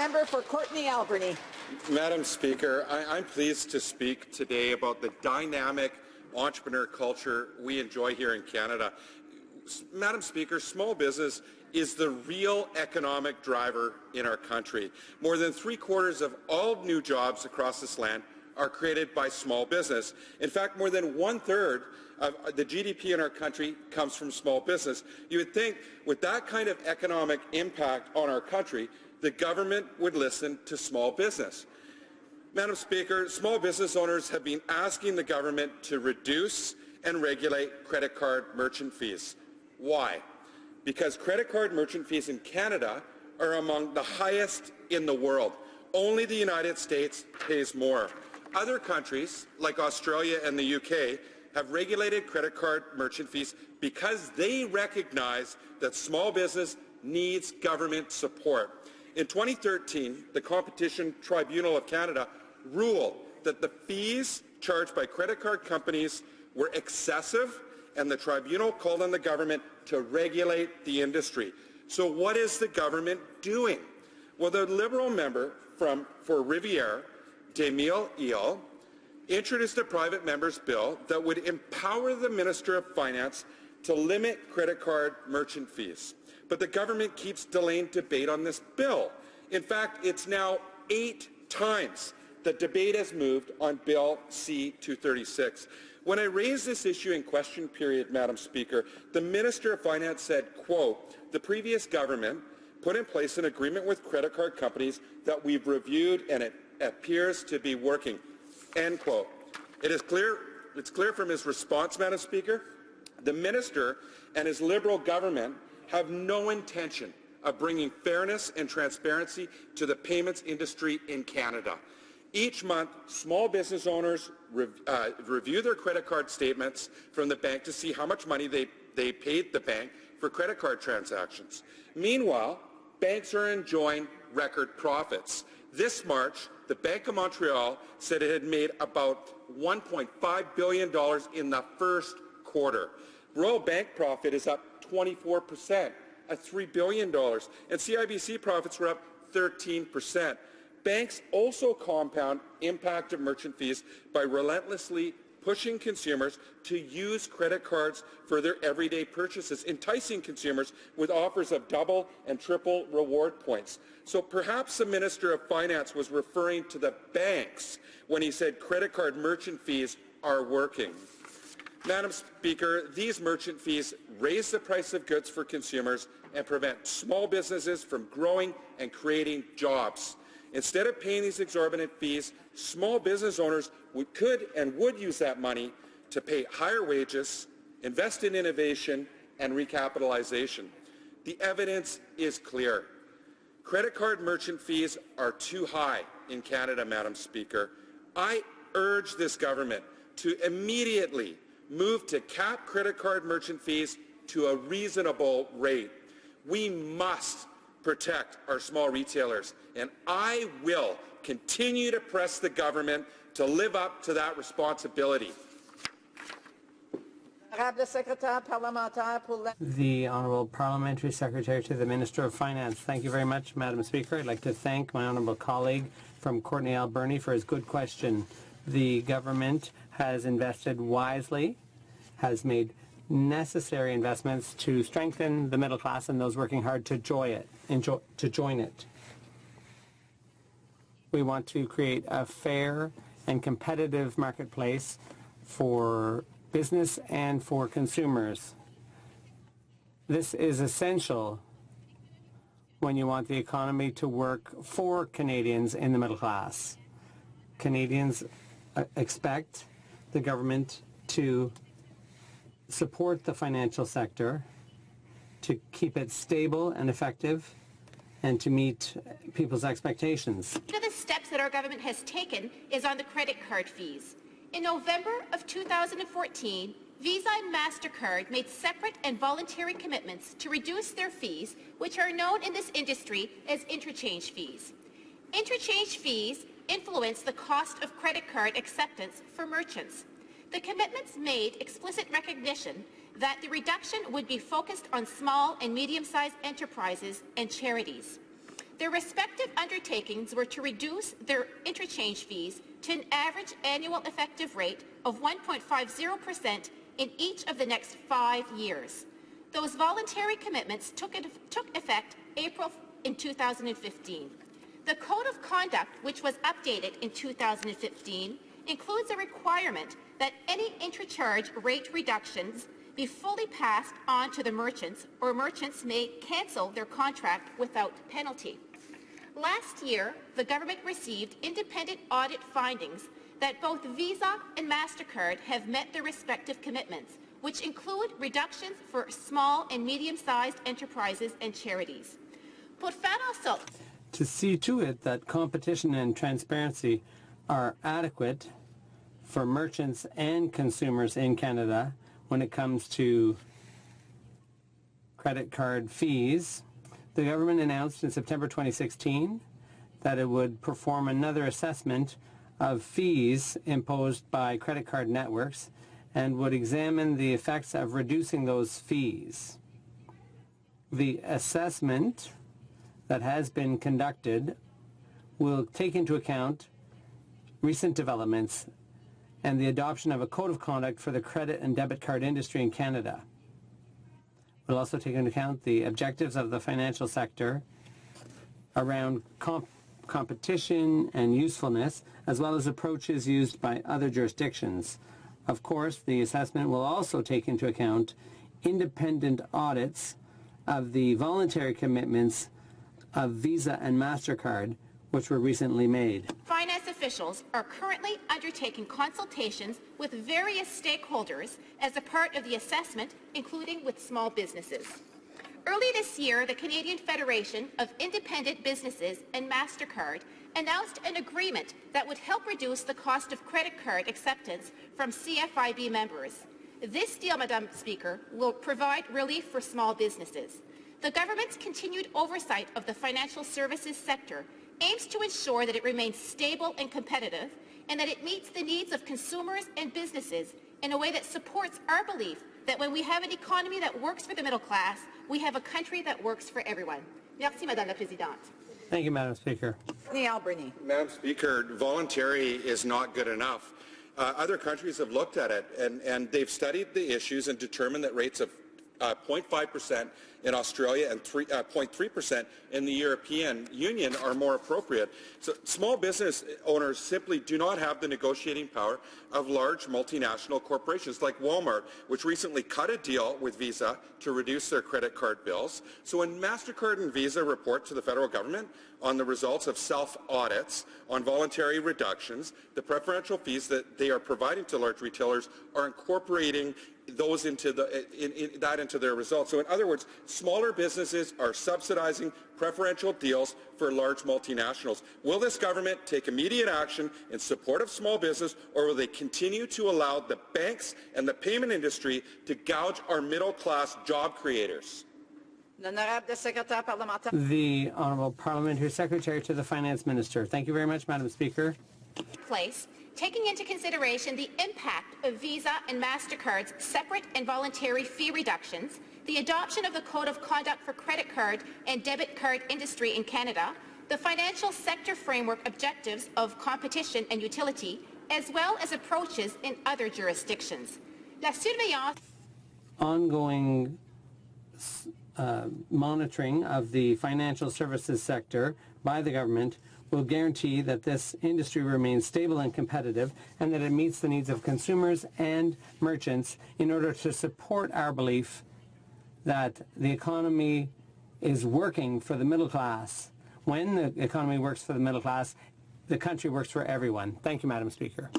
member for Courtenay-Alberni. Madam Speaker, I'm pleased to speak today about the dynamic entrepreneur culture we enjoy here in Canada. Madam Speaker, small business is the real economic driver in our country. More than 3/4 of all new jobs across this land are created by small business. In fact, more than 1/3 of the GDP in our country comes from small business. You would think with that kind of economic impact on our country, the government would listen to small business. Madam Speaker, small business owners have been asking the government to reduce and regulate credit card merchant fees. Why? Because credit card merchant fees in Canada are among the highest in the world. Only the United States pays more. Other countries, like Australia and the UK, have regulated credit card merchant fees because they recognize that small business needs government support. In 2013, the Competition Tribunal of Canada ruled that the fees charged by credit card companies were excessive, and the tribunal called on the government to regulate the industry. So what is the government doing? Well, the Liberal member for Riviere, Demille Eel, introduced a private member's bill that would empower the Minister of Finance to limit credit card merchant fees. But the government keeps delaying debate on this bill. In fact, it's now 8 times the debate has moved on Bill C-236. When I raised this issue in question period, Madam Speaker, the Minister of Finance said, quote, "The previous government put in place an agreement with credit card companies that we've reviewed and it appears to be working," end quote. It's clear from his response, Madam Speaker, the Minister and his Liberal government have no intention of bringing fairness and transparency to the payments industry in Canada. Each month, small business owners review their credit card statements from the bank to see how much money they paid the bank for credit card transactions. Meanwhile, banks are enjoying record profits. This March, the Bank of Montreal said it had made about $1.5 billion in the first quarter. Royal Bank profit is up 24% at $3 billion, and CIBC profits were up 13%. Banks also compound impact of merchant fees by relentlessly pushing consumers to use credit cards for their everyday purchases, enticing consumers with offers of double and triple reward points. So perhaps the Minister of Finance was referring to the banks when he said credit card merchant fees are working. Madam Speaker, these merchant fees raise the price of goods for consumers and prevent small businesses from growing and creating jobs. Instead of paying these exorbitant fees, small business owners could and would use that money to pay higher wages, invest in innovation, and recapitalization. The evidence is clear. Credit card merchant fees are too high in Canada, Madam Speaker. I urge this government to immediately move to cap credit card merchant fees to a reasonable rate. We must protect our small retailers, and I will continue to press the government to live up to that responsibility. The Honourable Parliamentary Secretary to the Minister of Finance. Thank you very much, Madam Speaker. I'd like to thank my honourable colleague from Courtenay-Alberni for his good question. The government has invested wisely, has made necessary investments to strengthen the middle class and those working hard to join it. We want to create a fair and competitive marketplace for business and for consumers. This is essential when you want the economy to work for Canadians in the middle class. Canadians expect the government to support the financial sector, to keep it stable and effective, and to meet people's expectations. One of the steps that our government has taken is on the credit card fees. In November of 2014, Visa and MasterCard made separate and voluntary commitments to reduce their fees, which are known in this industry as interchange fees. Interchange fees influence the cost of credit card acceptance for merchants. The commitments made explicit recognition that the reduction would be focused on small and medium-sized enterprises and charities. Their respective undertakings were to reduce their interchange fees to an average annual effective rate of 1.50% in each of the next 5 years. Those voluntary commitments took effect April in 2015. The Code of Conduct, which was updated in 2015, includes a requirement that any interchange rate reductions be fully passed on to the merchants, or merchants may cancel their contract without penalty. Last year, the government received independent audit findings that both Visa and MasterCard have met their respective commitments, which include reductions for small and medium-sized enterprises and charities. To see to it that competition and transparency are adequate for merchants and consumers in Canada when it comes to credit card fees, the government announced in September 2016 that it would perform another assessment of fees imposed by credit card networks and would examine the effects of reducing those fees. The assessment that has been conducted will take into account recent developments and the adoption of a code of conduct for the credit and debit card industry in Canada. We'll also take into account the objectives of the financial sector around competition and usefulness, as well as approaches used by other jurisdictions. Of course, the assessment will also take into account independent audits of the voluntary commitments of Visa and MasterCard, which were recently made. Finance officials are currently undertaking consultations with various stakeholders as a part of the assessment, including with small businesses. Early this year, the Canadian Federation of Independent Businesses and MasterCard announced an agreement that would help reduce the cost of credit card acceptance from CFIB members. This deal, Madam Speaker, will provide relief for small businesses. The government's continued oversight of the financial services sector aims to ensure that it remains stable and competitive, and that it meets the needs of consumers and businesses in a way that supports our belief that when we have an economy that works for the middle class, we have a country that works for everyone. Merci, Madame la Présidente. Thank you, Madam Speaker. Madam Speaker, voluntary is not good enough. Other countries have looked at it, and they've studied the issues and determined that rates of 0.5% in Australia and 0.3% in the European Union are more appropriate. So small business owners simply do not have the negotiating power of large multinational corporations like Walmart, which recently cut a deal with Visa to reduce their credit card bills. So when MasterCard and Visa report to the federal government on the results of self-audits on voluntary reductions, the preferential fees that they are providing to large retailers are incorporating those into their results. So in other words, smaller businesses are subsidizing preferential deals for large multinationals. Will this government take immediate action in support of small business, or will they continue to allow the banks and the payment industry to gouge our middle-class job creators? The Honourable Parliamentary Secretary to the Finance Minister. Thank you very much, Madam Speaker. Taking into consideration the impact of Visa and MasterCard's separate and voluntary fee reductions, the adoption of the Code of Conduct for credit card and debit card industry in Canada, the financial sector framework objectives of competition and utility, as well as approaches in other jurisdictions. La surveillance. Ongoing monitoring of the financial services sector by the government will guarantee that this industry remains stable and competitive, and that it meets the needs of consumers and merchants in order to support our belief that the economy is working for the middle class. When the economy works for the middle class, the country works for everyone. Thank you, Madam Speaker.